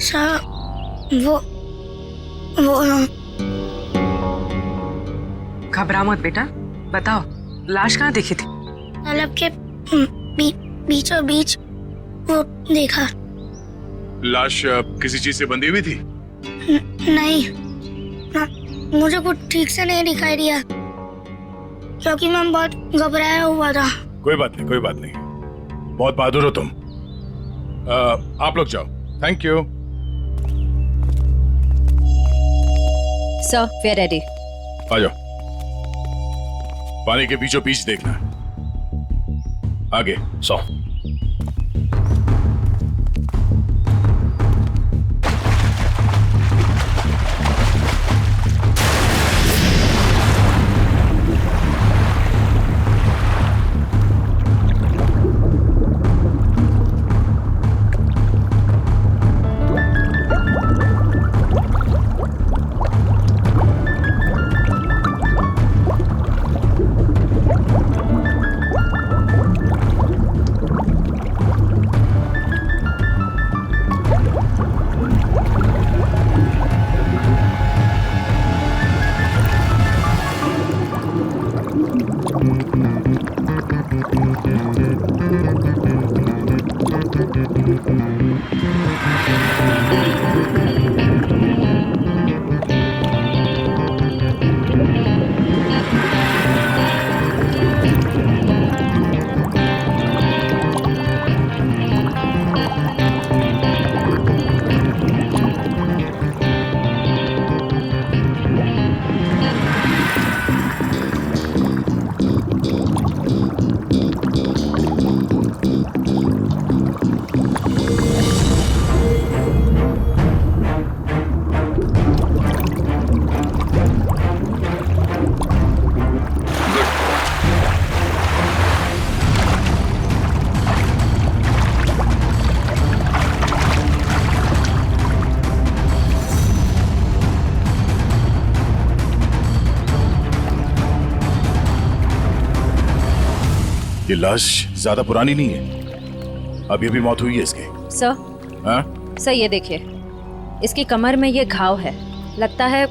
Sir वो घबरा मत बेटा, बताओ लाश कहाँ देखी थी? तालाब के बीचों बीच वो देखा। लाश किसी चीज से बंधी हुई थी? नहीं ना, मुझे कुछ ठीक से नहीं दिखाई दिया क्योंकि मैं बहुत घबराया हुआ था। कोई बात नहीं, कोई बात नहीं, बहुत बहादुर हो तुम। आप लोग जाओ। Thank you. Sir we are ready. आ जाओ। पानी के बीचों बीच देखना। आगे 100। ये लाश ज्यादा पुरानी नहीं है, अभी अभी मौत हुई है इसकी। सर हाँ? सर ये देखिए, इसकी कमर में ये घाव है। लगता है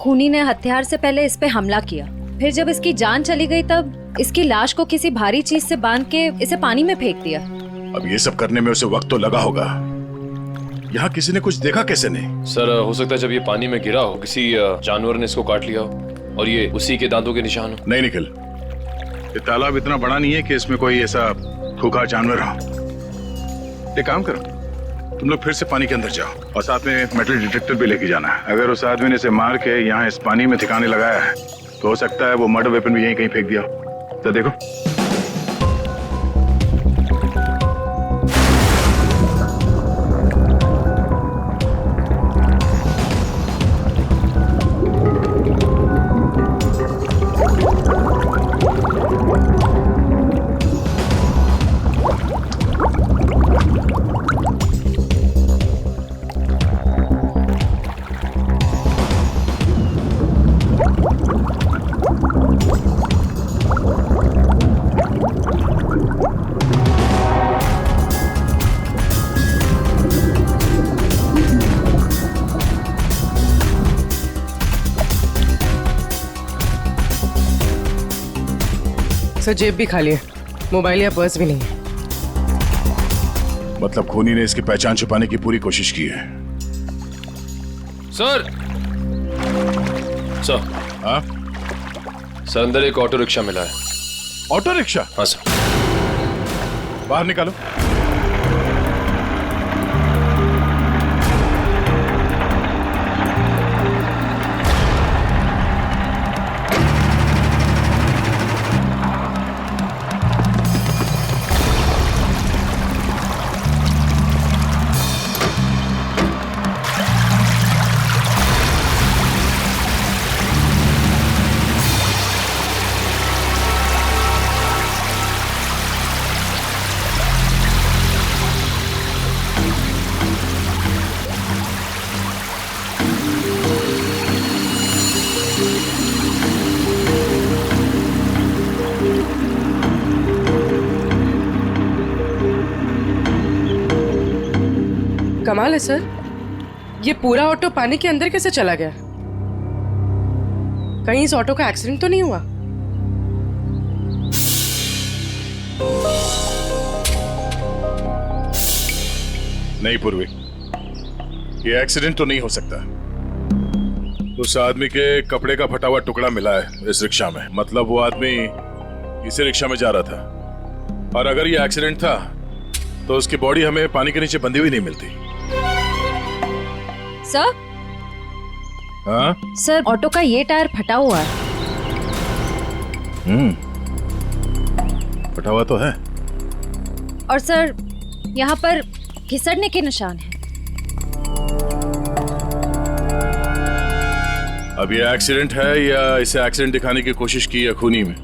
खूनी ने हथियार से पहले इस पे हमला किया, फिर जब इसकी जान चली गई तब इसकी लाश को किसी भारी चीज से बांध के इसे पानी में फेंक दिया। अब ये सब करने में उसे वक्त तो लगा होगा। यहाँ किसी ने कुछ देखा कैसे नहीं? सर हो सकता है जब ये पानी में गिरा हो किसी जानवर ने इसको काट लिया हो और ये उसी के दांतों के निशान हो। नहीं निखिल, ये तालाब इतना बड़ा नहीं है कि इसमें कोई ऐसा खूंखार जानवर हो। एक काम करो, तुम लोग फिर से पानी के अंदर जाओ और साथ में मेटल डिटेक्टर भी लेके जाना। अगर उस आदमी ने इसे मार के यहाँ इस पानी में ठिकाने लगाया है तो हो सकता है वो मर्डर वेपन भी यहीं कहीं फेंक दिया हो। तो देखो। सर जेब भी खाली है, मोबाइल या पर्स भी नहीं है। मतलब खूनी ने इसकी पहचान छुपाने की पूरी कोशिश की है। सर सर हाँ? सर अंदर एक ऑटो रिक्शा मिला है। Auto rickshaw? हाँ सर। बाहर निकालो। कमाल है सर, ये पूरा ऑटो पानी के अंदर कैसे चला गया? कहीं इस ऑटो का एक्सीडेंट तो नहीं हुआ? नहीं पूर्वी, ये एक्सीडेंट तो नहीं हो सकता। उस आदमी के कपड़े का फटा हुआ टुकड़ा मिला है इस रिक्शा में, मतलब वो आदमी इसी रिक्शा में जा रहा था। और अगर ये एक्सीडेंट था तो उसकी बॉडी हमें पानी के नीचे बंधी हुई नहीं मिलती। सर, हाँ? सर ऑटो का ये टायर फटा हुआ है। फटा हुआ तो है। और सर यहाँ पर घिसड़ने के निशान हैं। अब ये एक्सीडेंट है या इसे एक्सीडेंट दिखाने की कोशिश की या खूनी में,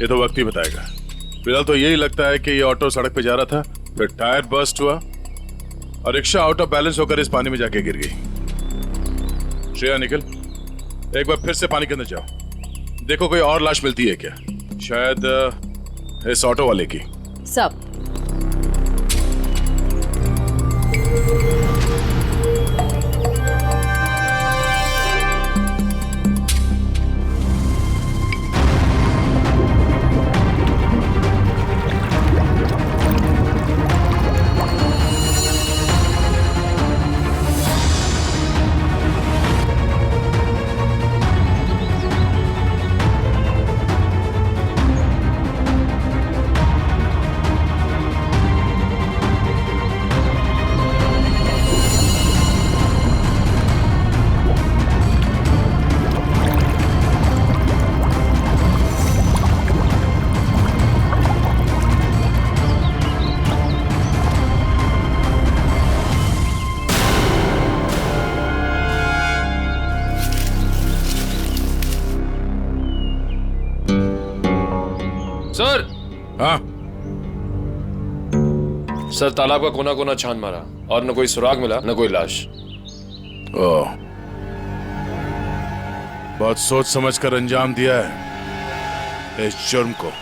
ये तो वक्त ही बताएगा। फिलहाल तो यही लगता है कि ये ऑटो सड़क पे जा रहा था, फिर टायर बर्स्ट हुआ और रिक्शा आउट ऑफ बैलेंस होकर इस पानी में जाके गिर गई। श्रेया निकल, एक बार फिर से पानी के अंदर जाओ, देखो कोई और लाश मिलती है क्या, शायद इस ऑटो वाले की। सब सर। हाँ? सर तालाब का कोना कोना छान मारा और न कोई सुराग मिला न कोई लाश। ओह, बहुत सोच समझ कर अंजाम दिया है इस जुर्म को।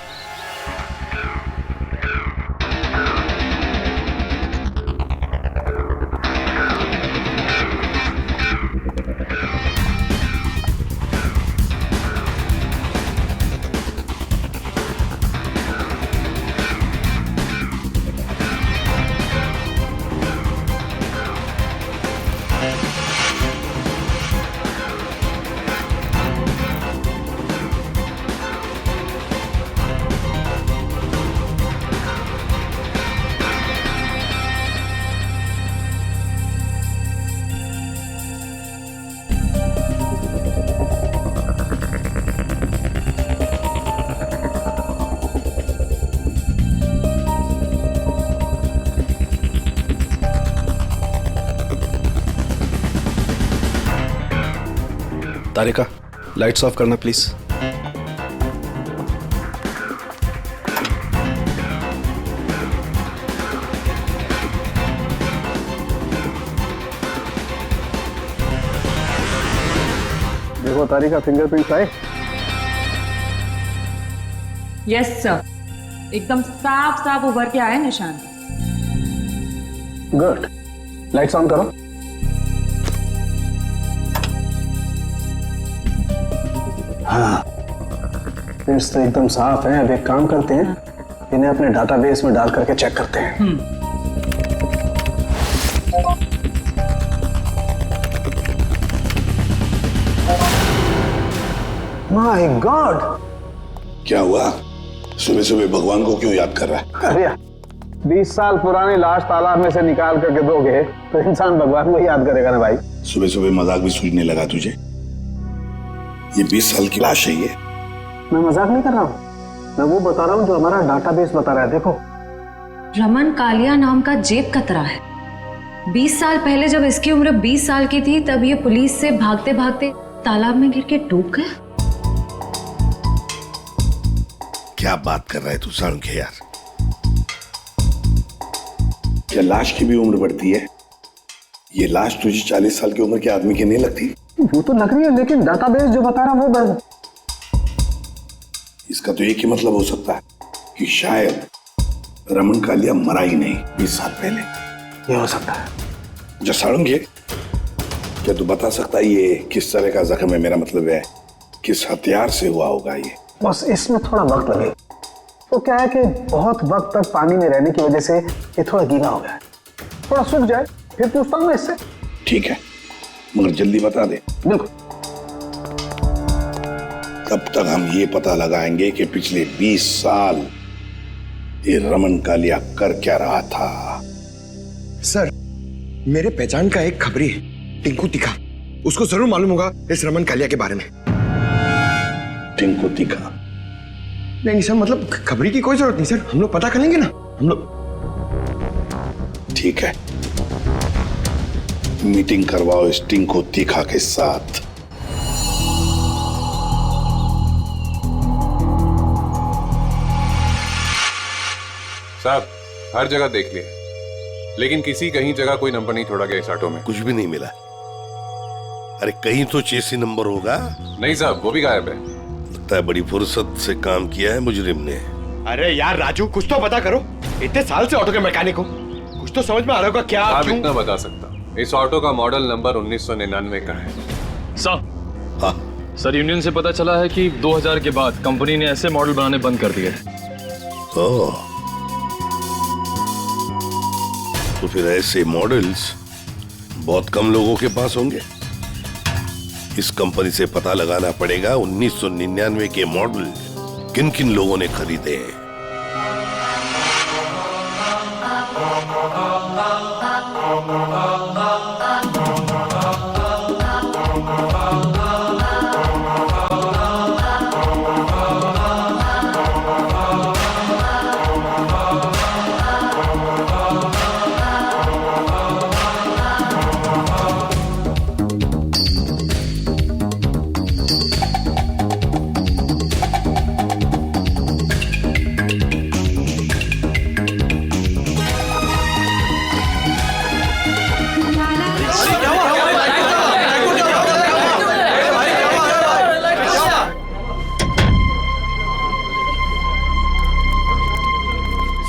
तारिका, लाइट्स ऑफ करना प्लीज। देखो तारिका, फिंगरप्रिंट्स आए। यस सर, एकदम साफ साफ उभर के आए निशान। गुड, लाइट्स ऑन करो। हाँ, प्रिंट्स तो एकदम साफ हैं। अब एक काम करते हैं, इन्हें अपने डाटाबेस में डाल करके चेक करते हैं। माय गॉड, क्या हुआ? सुबह सुबह भगवान को क्यों याद कर रहा है? अरे 20 साल पुरानी लाश तालाब में से निकाल करके दोगे तो इंसान भगवान को याद करेगा ना भाई। सुबह सुबह मजाक भी सूझने लगा तुझे? ये 20 साल की लाश है ये। मैं मजाक नहीं कर रहा हूँ, मैं वो बता रहा हूँ जो हमारा डाटाबेस बता रहा है। देखो, रमन कालिया नाम का जेब कतरा है। 20 साल पहले जब इसकी उम्र 20 साल की थी तब ये पुलिस से भागते भागते तालाब में गिर के डूब गया। क्या बात कर रहा है तू साळुंखे यार? क्या लाश की भी उम्र बढ़ती है? ये लाश तुझे 40 साल की उम्र के आदमी की नहीं लगती? वो तो लग रही है, लेकिन डाटाबेस जो बता रहा है वो इसका तो एक ही मतलब हो सकता है कि शायद रमन कालिया मरा ही नहीं 20 साल पहले। ये हो सकता है। जो साळुंखे, क्या तू बता सकता है ये किस तरह का जख्म है? मेरा मतलब है किस हथियार से हुआ होगा ये? बस इसमें थोड़ा वक्त लगेगा। तो क्या है कि बहुत वक्त तक पानी में रहने की वजह से ये थोड़ा गीला हो गया है। थोड़ा सूख जाए फिर पूछता हूँ मैं इससे। ठीक है, मगर जल्दी बता दे। बिल्कुल। तब तक हम ये पता लगाएंगे कि पिछले 20 साल ये रमन कालिया कर क्या रहा था। सर, मेरे पहचान का एक खबरी है, टिंकू तीखा। उसको जरूर मालूम होगा इस रमन कालिया के बारे में। टिंकू तीखा? नहीं सर, मतलब खबरी की कोई जरूरत नहीं सर, हम लोग पता कर लेंगे ना हम लोग। ठीक है, मीटिंग करवाओ इस टिंकू तीखा के साथ। साहब, हर जगह देख लिया, लेकिन किसी कहीं जगह कोई नंबर नहीं छोड़ा गया इस ऑटो में। कुछ भी नहीं मिला। अरे कहीं तो चेसी नंबर होगा। नहीं साहब, वो भी गायब है। लगता है बड़ी फुर्सत से काम किया है मुजरिम ने। अरे यार राजू, कुछ तो पता करो। इतने साल से ऑटो के मैकेनिक हो, कुछ तो समझ में आ रहा होगा। क्या आप इतना बता सकता, इस ऑटो का मॉडल नंबर 1999 का है। सर, यूनियन से पता चला है कि 2000 के बाद कंपनी ने ऐसे मॉडल बनाने बंद कर दिए। तो फिर ऐसे मॉडल्स बहुत कम लोगों के पास होंगे। इस कंपनी से पता लगाना पड़ेगा 1999 के मॉडल किन किन लोगों ने खरीदे हैं।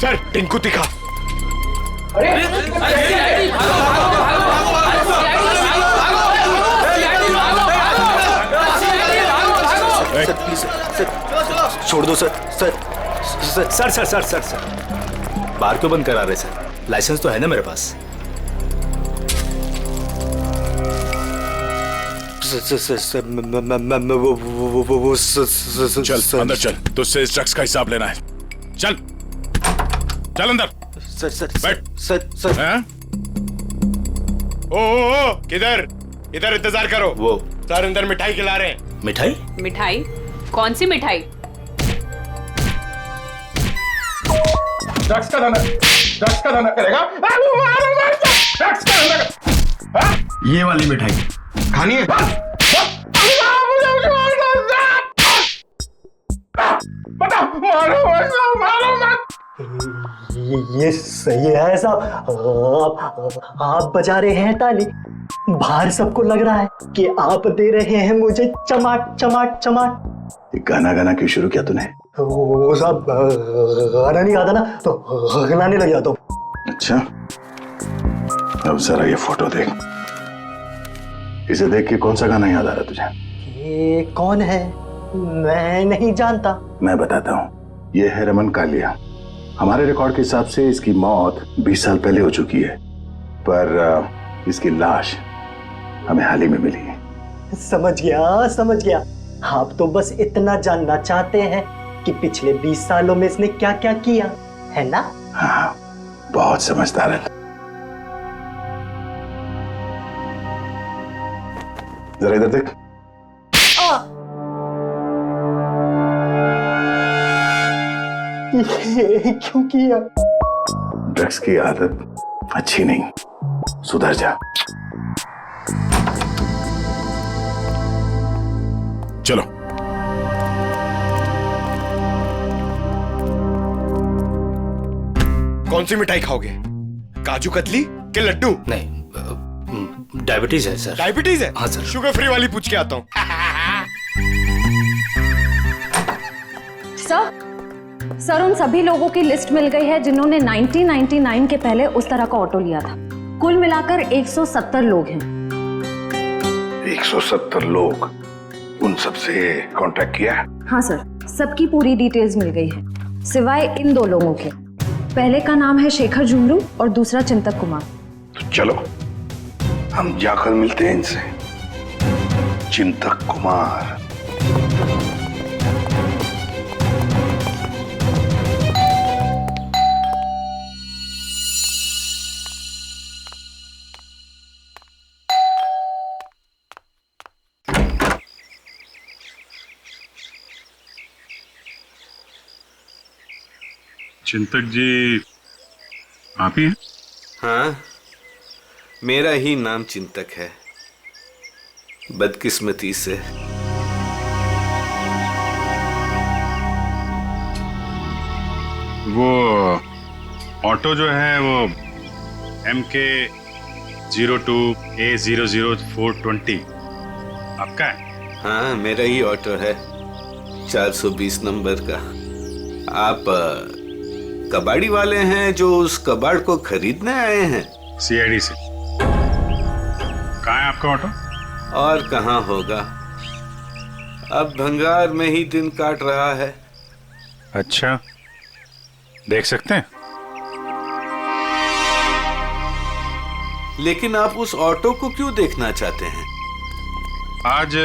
सर, टिंकू तीखा। छोड़ दो सर। सर बार क्यों बंद करा रहे सर? लाइसेंस तो है ना मेरे पास। चल अंदर चल, तुझसे इस ड्रग्स का हिसाब लेना है। चल चल अंदर। बैठ। सर। ओ, किधर? इधर इंतजार करो। वो सर अंदर मिठाई खिला रहे हैं। मिठाई? मिठाई? कौन सी मिठाई? ड्रग्स का धंधा करेगा। ड्रग्स का धंधा। ये वाली मिठाई खानी है? ये सही है साहब। आप बजा रहे हैं ताली, बाहर सबको लग रहा है कि आप दे रहे हैं मुझे चमाट चमाट चमाट। गाना क्यों शुरू किया तूने? वो साहब गाना नहीं आता ना तो गाने लग जाता हूँ। अच्छा, अब जरा ये फोटो देख। इसे देख के कौन सा गाना याद आ रहा तुझे? ये कौन है? मैं नहीं जानता। मैं बताता हूँ, ये है रमन कालिया। हमारे रिकॉर्ड के हिसाब से इसकी मौत 20 साल पहले हो चुकी है, पर इसकी लाश हमें हाल ही में मिली है। समझ गया। आप तो बस इतना जानना चाहते हैं कि पिछले 20 सालों में इसने क्या क्या किया, है ना? हाँ, बहुत समझदार है। जरा इधर देख। ये क्यों किया? ड्रग्स की आदत अच्छी नहीं, सुधर जा। चलो। कौन सी मिठाई खाओगे? काजू कतली के लड्डू? नहीं, डायबिटीज है सर। डायबिटीज है? हाँ सर। शुगर फ्री वाली पूछ के आता हूँ। सर उन सभी लोगों की लिस्ट मिल गई है जिन्होंने 1999 के पहले उस तरह का ऑटो लिया था। कुल मिलाकर 170 लोग हैं। 170 लोग, उन सबसे कांटेक्ट किया है? हाँ सर, सबकी पूरी डिटेल्स मिल गई है, सिवाय इन 2 लोगों के। पहले का नाम है शेखर जुमरू और दूसरा चिंतक कुमार। तो चलो हम जाकर मिलते हैं इनसे। चिंतक कुमार, चिंतक जी आप ही हैं? हाँ, मेरा ही नाम चिंतक है। बदकिस्मती से वो ऑटो जो है वो MK 02A00420 आपका है? हाँ, मेरा ही ऑटो है, 420 नंबर का। आप कबाड़ी वाले हैं जो उस कबाड़ को खरीदने आए हैं? CID से। कहाँ है आपका ऑटो? और कहाँ होगा, अब भंगार में ही दिन काट रहा है। अच्छा, देख सकते हैं? लेकिन आप उस ऑटो को क्यों देखना चाहते हैं? आज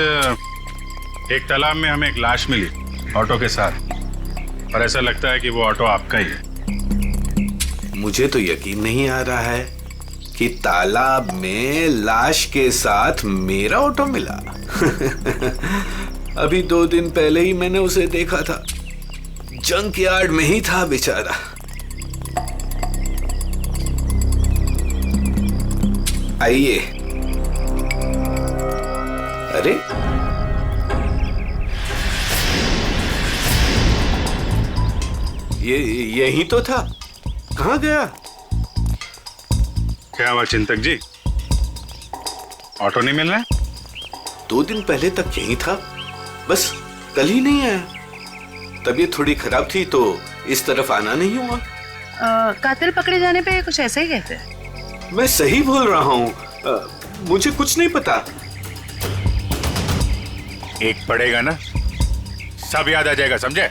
एक तालाब में हमें एक लाश मिली ऑटो के साथ, और ऐसा लगता है कि वो ऑटो आपका ही है। मुझे तो यकीन नहीं आ रहा है कि तालाब में लाश के साथ मेरा ऑटो मिला। अभी 2 दिन पहले ही मैंने उसे देखा था, जंक यार्ड में ही था बेचारा। आइए। अरे यही तो था, कहाँ गया? क्या हुआ चिंतक जी, ऑटो नहीं मिल रहा है? 2 दिन पहले तक यही था, बस कल ही नहीं आया। तबीयत थोड़ी खराब थी तो इस तरफ आना नहीं हुआ। कातिल पकड़े जाने पे कुछ ऐसा ही कहते हैं। मैं सही बोल रहा हूँ, मुझे कुछ नहीं पता। एक पड़ेगा ना, सब याद आ जाएगा, समझे?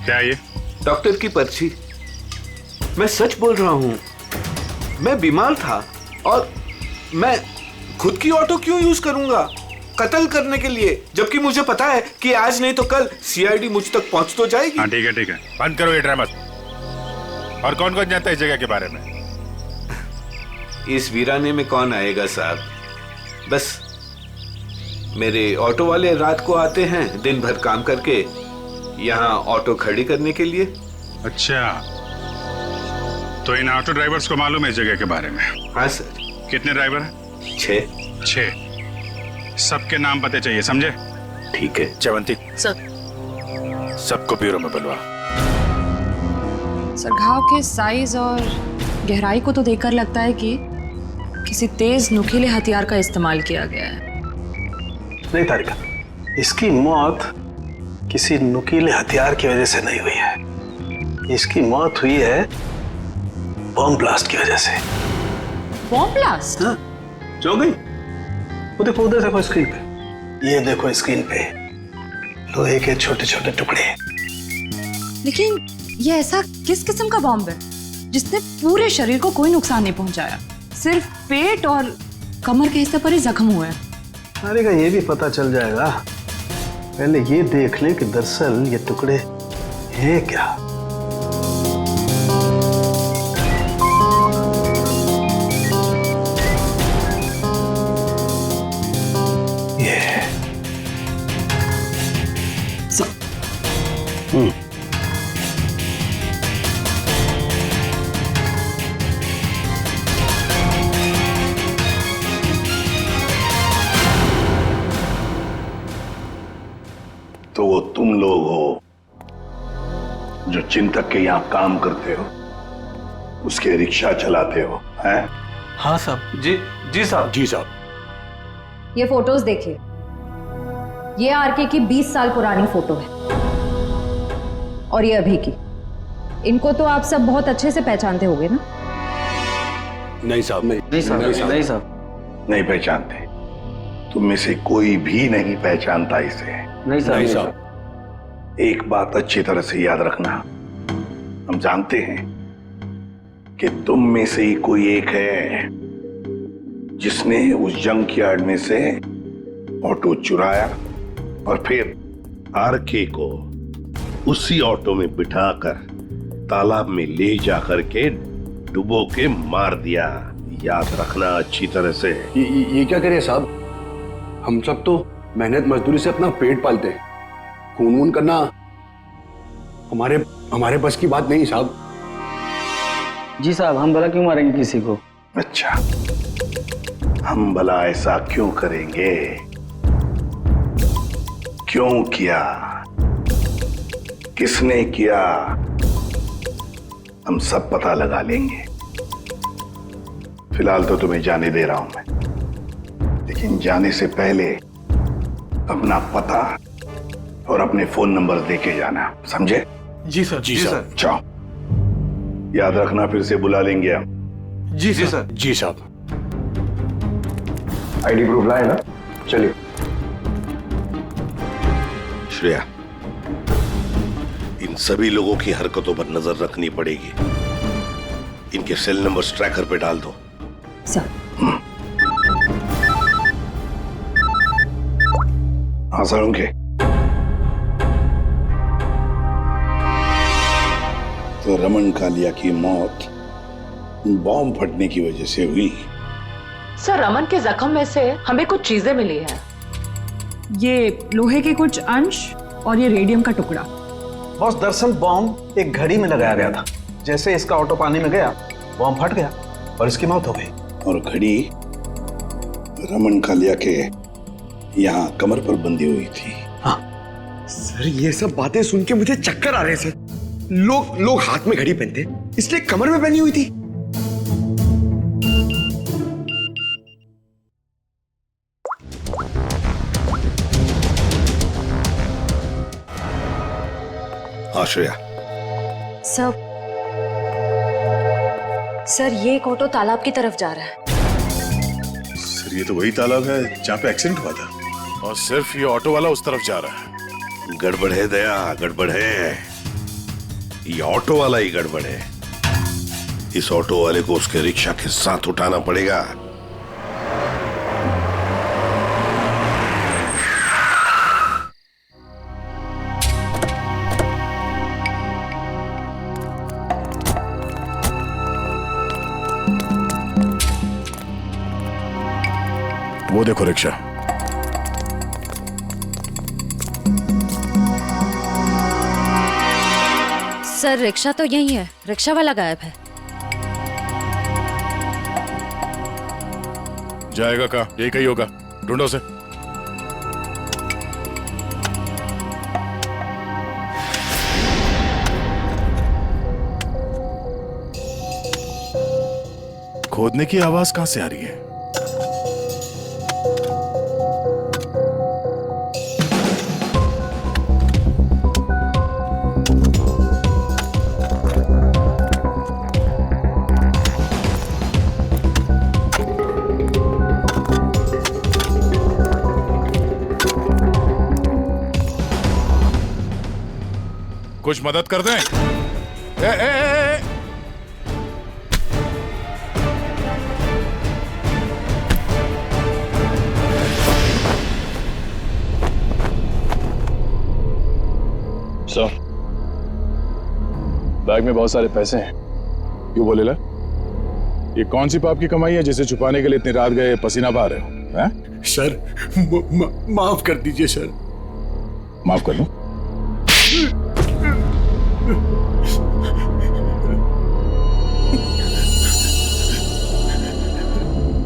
क्या ये? डॉक्टर की पर्ची। मैं सच बोल रहा हूँ, मैं बीमार था और मैं खुद की ऑटो क्यों यूज करूंगा कत्ल करने के लिए, जबकि मुझे पता है कि आज नहीं तो कल CID मुझ तक पहुंच तो जाएगी। हाँ ठीक है, बंद करो ये ड्रामा। और कौन कौन जानता है इस जगह के बारे में? इस वीराने में कौन आएगा साहब, बस मेरे ऑटो वाले रात को आते हैं दिन भर काम करके यहाँ ऑटो खड़ी करने के लिए। अच्छा, तो इन ऑटो ड्राइवर्स को मालूम है इस जगह के बारे में? हाँ सर। कितने ड्राइवर हैं? 6। सबके नाम पते चाहिए, समझे? ठीक है। चवंती सर। सबको ब्यूरो में बुलवा। सर, घाव के साइज और गहराई को तो देखकर लगता है कि किसी तेज नुकीले हथियार का इस्तेमाल किया गया है। नहीं तारिका, इसकी मौत किसी नुकीले हथियार की वजह से नहीं हुई है। इसकी मौत हुई है बॉम्ब ब्लास्ट की वजह से। Bomb blast? हाँ, जो गई वो देखो, उधर देखो स्क्रीन पे, ये देखो स्क्रीन पे लोहे के छोटे छोटे टुकड़े। लेकिन ये ऐसा किस किस्म का बॉम्ब है जिसने पूरे शरीर को कोई नुकसान नहीं पहुंचाया, सिर्फ पेट और कमर के हिस्से पर ही जख्म हुए हैं? अरे का ये भी पता चल जाएगा, पहले ये देख ले कि दरअसल ये टुकड़े हैं क्या। ये तो वो तुम लोग हो जो चिंतक के यहाँ काम करते हो, उसके रिक्शा चलाते हो, हैं? हाँ साहब। जी साहब। जी साहब। ये फोटोज देखिए, ये आरके की 20 साल पुरानी फोटो है और ये अभी की। इनको तो आप सब बहुत अच्छे से पहचानते होंगे ना? नहीं साहब, नहीं साहब, नहीं पहचानते? तुम में से कोई भी नहीं पहचानता इसे? नहीं साहब। एक बात अच्छी तरह से याद रखना, हम जानते हैं कि तुम में से ही कोई एक है जिसने उस जंक यार्ड में से ऑटो चुराया और फिर आरके को उसी ऑटो में बिठाकर तालाब में ले जाकर के डुबो के मार दिया। याद रखना अच्छी तरह से। ये क्या करें साहब, हम सब तो मेहनत मजदूरी से अपना पेट पालते हैं। खून वून करना हमारे बस की बात नहीं साहब। जी साहब, हम भला क्यों मारेंगे किसी को? अच्छा, हम भला ऐसा क्यों करेंगे? क्यों किया, किसने किया, हम सब पता लगा लेंगे। फिलहाल तो तुम्हें जाने दे रहा हूं मैं, लेकिन जाने से पहले अपना पता और अपने फोन नंबर देके जाना, समझे? जी सर। जी सर। जाओ, याद रखना फिर से बुला लेंगे हम। जी सर। जी साहब। आईडी प्रूफ लाए ना? चलिए। श्रेया, इन सभी लोगों की हरकतों पर नजर रखनी पड़ेगी। इनके सेल नंबर्स ट्रैकर पे डाल दो। सर। हाँ सालुंखे, तो रमन कालिया की मौत बॉम्ब फटने की वजह से हुई। सर, रमन के जख्म में से हमें कुछ चीजें मिली हैं। ये लोहे के कुछ अंश और ये रेडियम का टुकड़ा। बॉस, दरअसल बॉम्ब एक घड़ी में लगाया गया था। जैसे इसका ऑटो पानी में गया, बॉम्ब फट गया और इसकी मौत हो गई। और घड़ी रमन कालिया के यहाँ कमर पर बंधी हुई थी। हाँ सर, ये सब बातें सुन के मुझे चक्कर आ रहे हैं सर। लोग हाथ में घड़ी पहनते, इसलिए कमर में पहनी हुई थी। आश्रया। सर, ये एक ऑटो तालाब की तरफ जा रहा है। सर, ये तो वही तालाब है जहाँ पे एक्सीडेंट हुआ था, और सिर्फ ये ऑटो वाला उस तरफ जा रहा है। गड़बड़ है दया, गड़बड़ है। ये ऑटो वाला ही गड़बड़ है। इस ऑटो वाले को उसके रिक्शा के साथ उठाना पड़ेगा। वो देखो रिक्शा। सर, रिक्शा तो यही है, रिक्शा वाला गायब है। जाएगा कहाँ? यही कहीं होगा, ढूंढो उसे। खोदने की आवाज कहां से आ रही है? कुछ मदद कर दें? ए। सर, बैग में बहुत सारे पैसे हैं। क्यों बोले ला? ये कौन सी पाप की कमाई है जिसे छुपाने के लिए इतनी रात गए पसीना बहा रहे हो? हैं? सर, माफ कर दीजिए सर। माफ कर लो।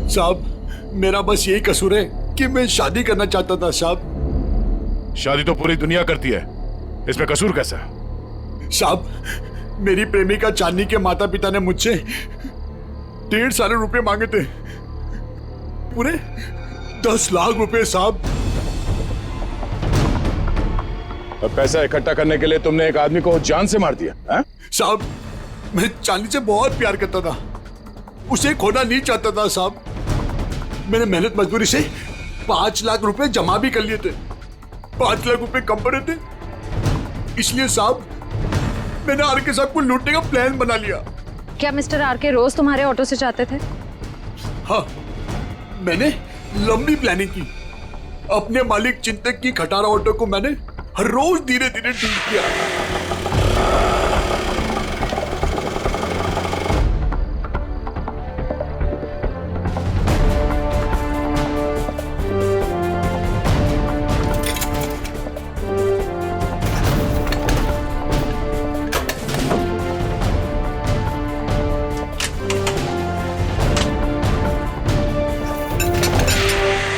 साहब, मेरा बस यही कसूर है कि मैं शादी करना चाहता था साहब। शादी तो पूरी दुनिया करती है, इसमें कसूर कैसा? साहब, मेरी प्रेमिका चांदनी के माता पिता ने मुझसे 1.5 साल रुपए मांगे थे, पूरे 10 लाख रुपए साहब। अब पैसा इकट्ठा करने के लिए तुमने एक आदमी को जान से मार दिया? साहब, मैं चांदनी से बहुत प्यार करता था, उसे खोना नहीं चाहता था साहब। मैंने मेहनत मजदूरी से 5 लाख रुपए जमा भी कर लिए थे। 5 लाख रुपए कम पड़े थे, इसलिए साहब मैंने आरके साहब को लूटने का प्लान बना लिया। क्या मिस्टर आरके रोज तुम्हारे ऑटो से जाते थे? हाँ, मैंने लंबी प्लानिंग की। अपने मालिक चिंतक की खटारा ऑटो को मैंने हर रोज धीरे धीरे ठीक किया।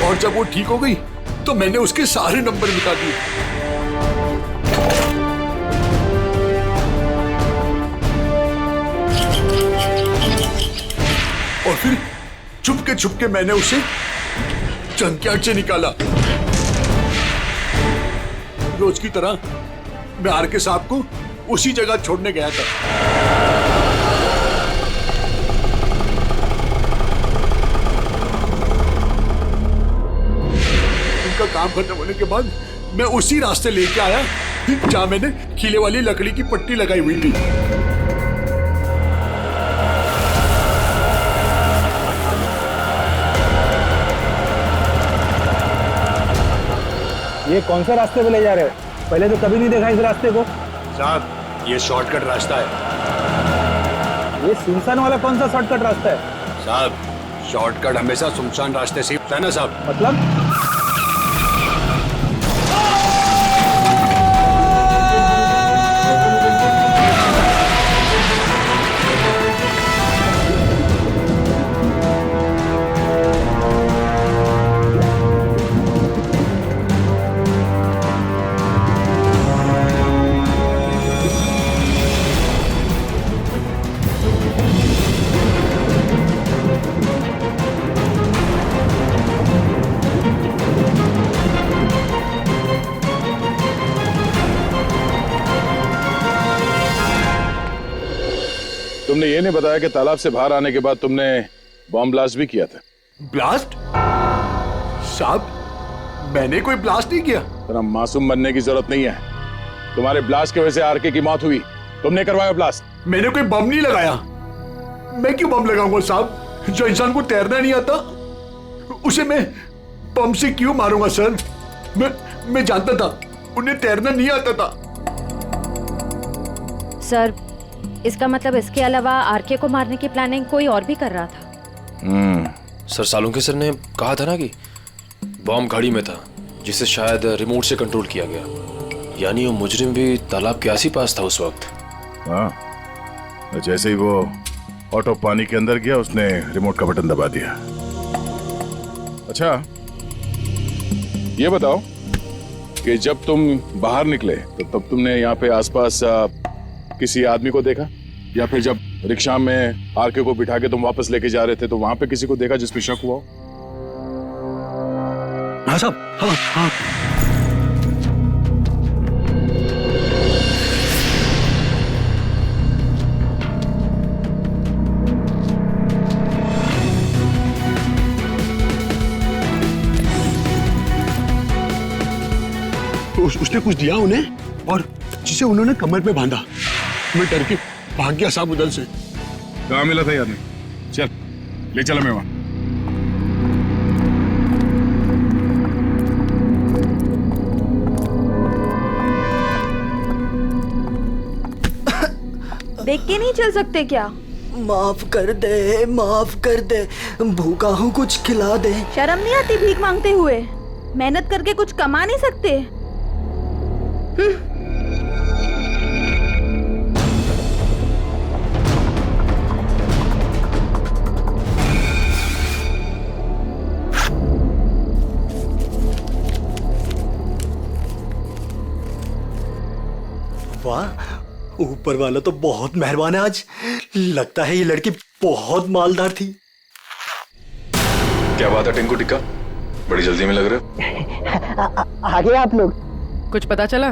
और जब वो ठीक हो गई तो मैंने उसके सारे नंबर मिटा दिए। और फिर छुपके मैंने उसे जंकयार्ड से निकाला। रोज की तरह मैं आरके साहब को उसी जगह छोड़ने गया था। उनका काम खत्म होने के बाद मैं उसी रास्ते लेके आया जहां मैंने खीले वाली लकड़ी की पट्टी लगाई हुई थी। ये कौन से रास्ते पे ले जा रहे हो? पहले तो कभी नहीं देखा इस रास्ते को। साहब, ये शॉर्टकट रास्ता है। ये सुनसान वाला कौन सा शॉर्टकट रास्ता है? साहब, शॉर्टकट हमेशा सुनसान रास्ते से होता है ना साहब। मतलब? तुमने ये नहीं बताया कि तालाब से बाहर आने के बाद तुमने बॉम्ब ब्लास्ट भी किया था। ब्लास्ट? साहब, मैंने कोई ब्लास्ट नहीं किया। तेरा मासूम बनने की जरूरत नहीं है। तुम्हारे ब्लास्ट की वजह से आरके की मौत हुई। तुमने करवाया ब्लास्ट। मैंने कोई बम नहीं लगाया। मैं क्यों बम लगाऊंगा साहब? जो इंसान को तैरना नहीं आता उसे मैं बम से क्यों मारूंगा सर? मैं जानता था उन्हें तैरना नहीं आता था। सर, इसका मतलब इसके अलावा आरके को मारने की प्लानिंग कोई और भी कर रहा था। सर, सालुंके सर ने कहा था ना कि बॉम्ब गाड़ी में था जिसे शायद रिमोट से कंट्रोल किया गया। यानी वो मुजरिम भी तालाब के आस पास था उस वक्त। हाँ, जैसे ही वो ऑटो पानी के अंदर गया उसने रिमोट का बटन दबा दिया। अच्छा, ये बताओ कि जब तुम बाहर निकले तो तब तुमने यहाँ पे आसपास किसी आदमी को देखा, या फिर जब रिक्शा में आरके को बिठा के तुम वापस लेके जा रहे थे तो वहां पे किसी को देखा जिसपे शक हुआ हो? हाँ साहब, हाँ हाँ। उसने कुछ दिया उन्हें और जिसे उन्होंने कमर पे बांधा। मैं डर के भाग गया साहब उधर से। कहाँ मिला था यार? चल ले चला मैं वहां। देख के नहीं चल सकते क्या? माफ कर दे, माफ कर दे, भूखा हूँ, कुछ खिला दे। शर्म नहीं आती भीख मांगते हुए? मेहनत करके कुछ कमा नहीं सकते? वाह, ऊपर वाला तो बहुत मेहरबान है आज। लगता है ये लड़की बहुत मालदार थी। क्या बात है टिंकू टिक्का, बड़ी जल्दी में लग रहे हो। आगे आप लोग। कुछ पता चला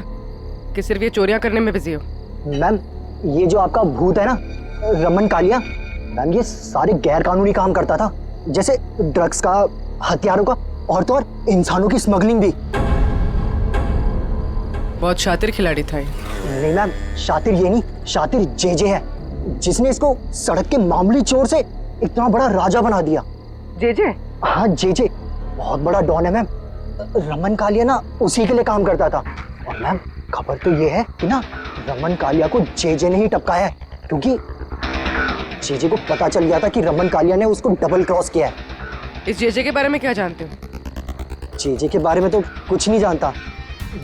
कि सिर्फ ये चोरियां करने में बिजी हो? मैम, ये जो आपका भूत है ना, रमन कालिया, मैम ये सारे गैर कानूनी काम करता था, जैसे ड्रग्स का, हथियारों का, और तो और इंसानों की स्मगलिंग भी। बहुत शातिर खिलाड़ी था ये। नहीं मैम, शातिर ये नहीं, शातिर जेजे है, जिसने इसको सड़क के मामूली चोर से इतना बड़ा राजा बना दिया। जेजे? हाँ जेजे, बहुत बड़ा डॉन है मैम। रमन कालिया ना उसी के लिए काम करता था। और मैम खबर तो ये है कि ना रमन कालिया को जेजे ने ही टपकाया है, क्योंकि जेजे को पता चल गया था कि रमन कालिया ने उसको डबल क्रॉस किया है। इस जेजे के बारे में क्या जानते हो? जेजे के बारे में तो कुछ नहीं जानता,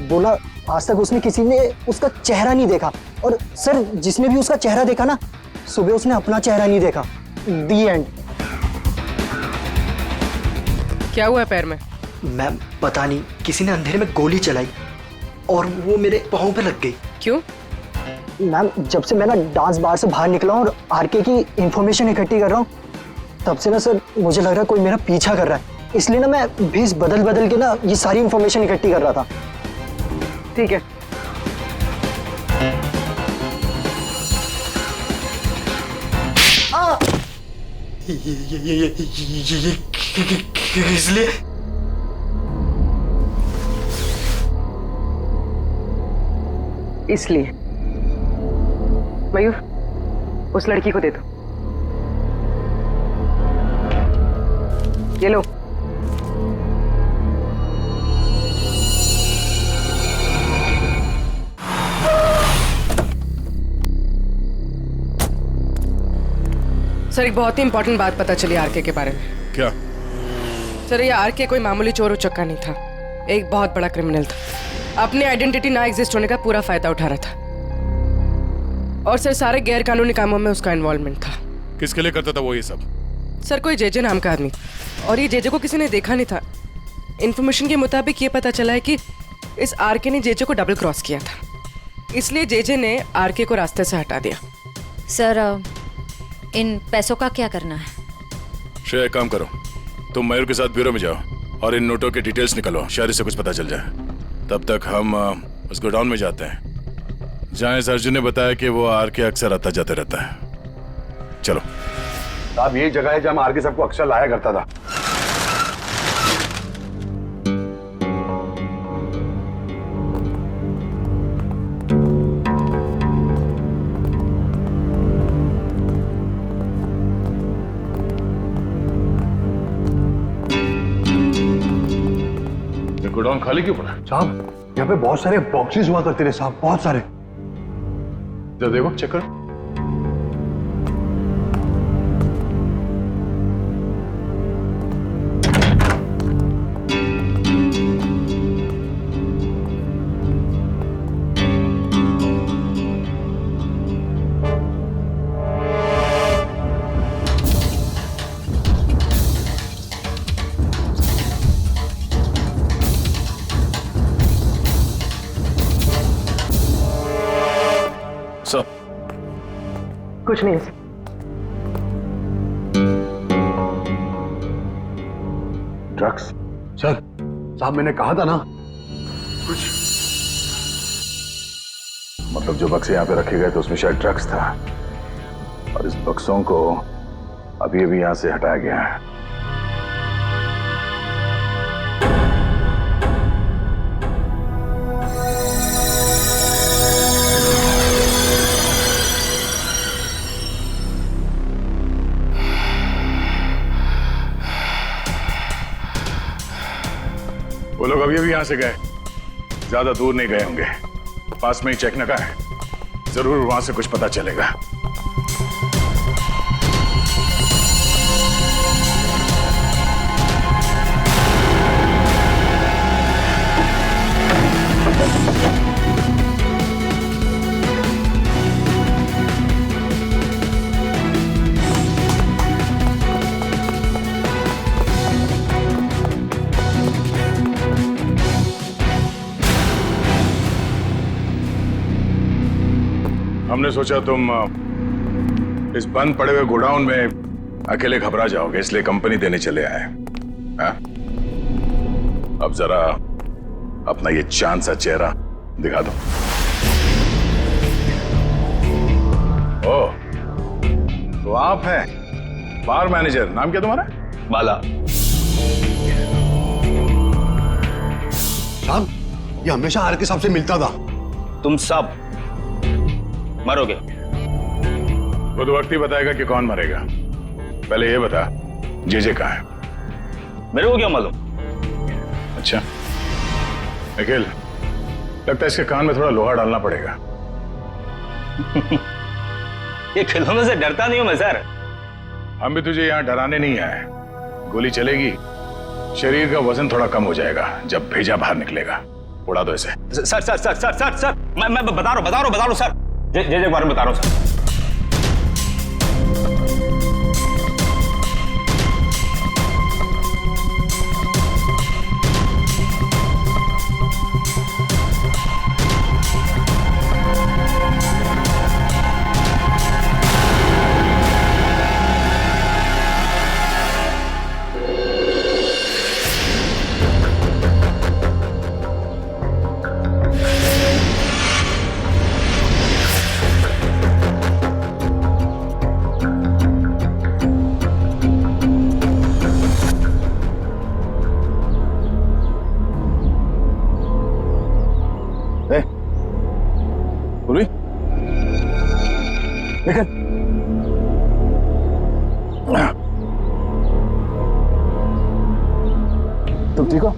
बोला आज तक उसने किसी ने उसका चेहरा नहीं देखा, और सर जिसने भी उसका चेहरा देखा ना, सुबह उसने अपना चेहरा नहीं देखा। दी एंड। क्या हुआ पैर में? मैम पता नहीं, किसी ने अंधेरे में गोली चलाई और वो मेरे पाँव पे लग गई। क्यों? मैम जब से मैं ना डांस बार से बाहर निकला हूँ और आरके की इंफॉर्मेशन इकट्ठी कर रहा हूँ, तब से ना सर मुझे लग रहा है कोई मेरा पीछा कर रहा है, इसलिए ना मैं भेस बदल बदल के ना ये सारी इंफॉर्मेशन इकट्ठी कर रहा था। ठीक है। इसलिए इसलिए मयूर, उस लड़की को दे दो। ये लो। सर एक बहुत ही इंपॉर्टेंट बात पता चली आरके के बारे में। क्या? सर ये आरके कोई मामूली चोर उचक्का नहीं था, एक बहुत बड़ा क्रिमिनल था। अपनी आइडेंटिटी ना एग्जिस्ट होने का पूरा फायदा उठा रहा था, और सर सारे गैर कानूनी कामों में उसका इन्वॉल्वमेंट था। किसके लिए करता था वो ये सब? सर कोई जेजे नाम का आदमी, और ये जेजे को किसी ने देखा नहीं था। इन्फॉर्मेशन के मुताबिक ये पता चला है कि इस आरके ने जेजे को डबल क्रॉस किया था, इसलिए जेजे ने आरके को रास्ते से हटा दिया। सर इन पैसों का क्या करना है? श्रेया एक काम करो, तुम मयूर के साथ ब्यूरो में जाओ और इन नोटों के डिटेल्स निकलो, शायद से कुछ पता चल जाए। तब तक हम उस गोडाउन में जाते हैं जहाँ इस अर्जुन ने बताया कि वो आरके अक्सर आता जाते रहता है। चलो। साहब यही जगह है जहाँ आरके सबको अक्सर लाया करता था। गोडाउन खाली क्यों पड़ा? साहब यहाँ पे बहुत सारे बॉक्सेस हुआ करते थे साहब, बहुत सारे। जरा देखो, चेक करो। कुछ नहीं। ड्रग्स? सर साहब मैंने कहा था ना कुछ। मतलब जो बक्से यहाँ पे रखे गए थे उसमें शायद ड्रग्स था, और इस बक्सों को अभी अभी यहाँ से हटाया गया है। वो लोग अभी अभी यहां से गए, ज्यादा दूर नहीं गए होंगे, पास में ही चेक नका है, जरूर वहां से कुछ पता चलेगा। हमने सोचा तुम इस बंद पड़े हुए गोडाउन में अकेले घबरा जाओगे, इसलिए कंपनी देने चले आए। हाँ? अब जरा अपना ये चांद सा चेहरा दिखा दो। ओ, तो आप हैं? बार मैनेजर, नाम क्या तुम्हारा? बाला। साहब, ये हमेशा आर के साहब से मिलता था। तुम सब मरोगे। वो तो वक्त ही बताएगा कि कौन मरेगा। पहले ये बता, जे कहाँ है? मेरे को क्या मालूम? अच्छा निखिल, लगता है इसके कान में थोड़ा लोहा डालना पड़ेगा। ये खिलौनों से डरता नहीं हूं मैं सर। हम भी तुझे यहाँ डराने नहीं आए। गोली चलेगी, शरीर का वजन थोड़ा कम हो जाएगा जब भेजा बाहर निकलेगा। उड़ा दो इसे। Sir sir sir sir sir sir मैं बता रहा हूँ सर। जे के बारे में बता रहा हूँ सर। तुम ठीक हो?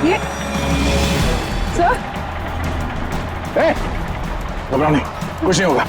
ये सर, घबराओ नहीं, कुछ नहीं होगा।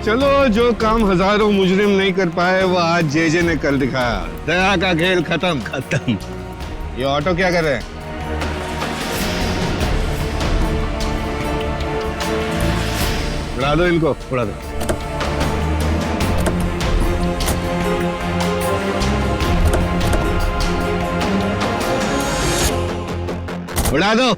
चलो, जो काम हजारों मुजरिम नहीं कर पाए वो आज जे ने कर दिखाया। दया का खेल खत्म। ये ऑटो क्या कर रहे हैं? उड़ा दो इनको, उड़ा दो। उड़ा दो।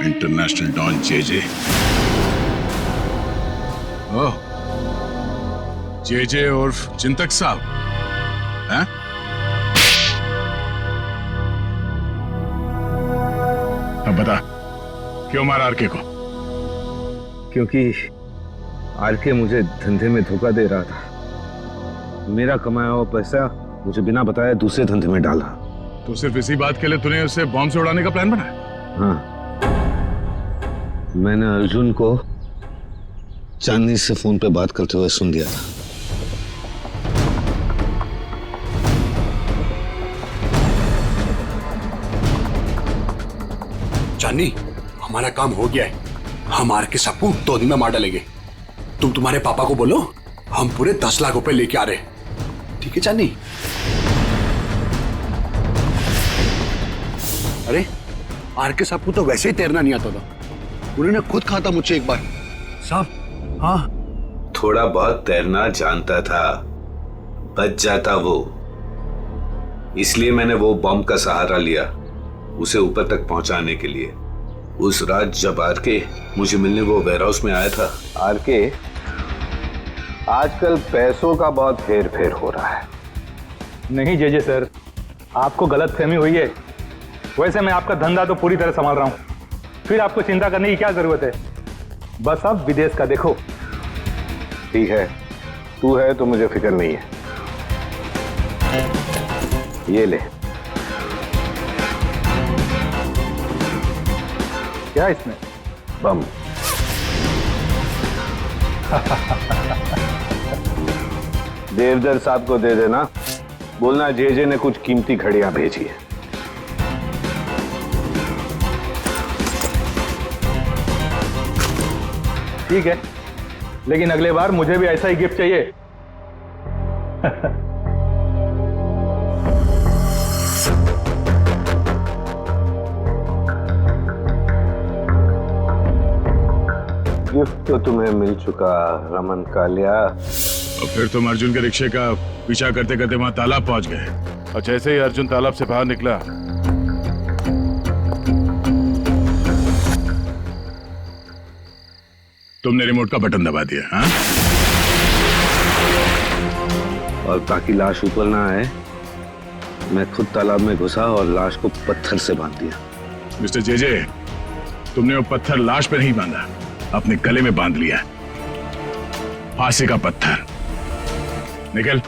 इंटरनेशनल डॉन जे। ओह, जे उर्फ चिंतक साहब हैं? अब बता, क्यों मारा आरके को? क्योंकि आरके मुझे धंधे में धोखा दे रहा था। मेरा कमाया हुआ पैसा मुझे बिना बताए दूसरे धंधे में डाला। तो सिर्फ इसी बात के लिए तूने उसे बॉम्ब से उड़ाने का प्लान बनाया? हाँ, मैंने अर्जुन को चांदनी से फोन पे बात करते हुए सुन लिया था। चांदनी, हमारा काम हो गया है। हम आर के सबको 2 दिन में मार डालेंगे। तुम तुम्हारे पापा को बोलो हम पूरे 10 लाख रुपए लेके आ रहे हैं। ठीक है चांदनी? अरे आर के साहब को तो वैसे ही तैरना नहीं आता था। उन्होंने खुद कहा था मुझसे एक बार, साहब हाँ थोड़ा बहुत तैरना जानता था, बच जाता वो। इसलिए मैंने वो बॉम्ब का सहारा लिया। उसे ऊपर तक पहुंचाने के लिए। उस रात जब आरके मुझे मिलने वो वेयरहाउस में आया था। आरके, आजकल पैसों का बहुत हेर फेर हो रहा है। नहीं जेजे सर, आपको गलतफहमी हुई है। वैसे मैं आपका धंधा तो पूरी तरह संभाल रहा हूँ, फिर आपको चिंता करने की क्या जरूरत है। बस आप विदेश का देखो। ठीक है, तू है तो मुझे फिक्र नहीं है। ये ले। क्या इसमें? बम। देवदर साहब को दे देना, बोलना जेजे ने कुछ कीमती घड़ियां भेजी है। ठीक है, लेकिन अगले बार मुझे भी ऐसा ही गिफ्ट चाहिए। गिफ्ट तो तुम्हें मिल चुका रमन कालिया। और फिर तुम अर्जुन के रिक्शे का पीछा करते करते वहां तालाब पहुंच गए, और जैसे ही अर्जुन तालाब से बाहर निकला तुमने रिमोट का बटन दबा दिया। हाँ? और ताकि लाश ऊपर ना आए, मैं खुद तालाब में घुसा और लाश को पत्थर से बांध दिया। मिस्टर जेजे, तुमने वो पत्थर लाश पे नहीं बांधा, अपने गले में बांध लिया। फांसी का पत्थर। निकल,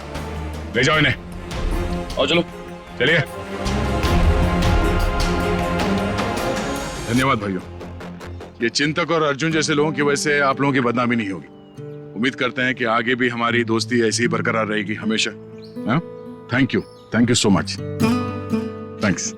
ले जाओ इन्हें। और चलो, चलिए। धन्यवाद भाइयों। ये चिंतक और अर्जुन जैसे लोगों की वजह से आप लोगों की बदनामी नहीं होगी। उम्मीद करते हैं कि आगे भी हमारी दोस्ती ऐसी ही बरकरार रहेगी हमेशा। Thank you so much. Thanks.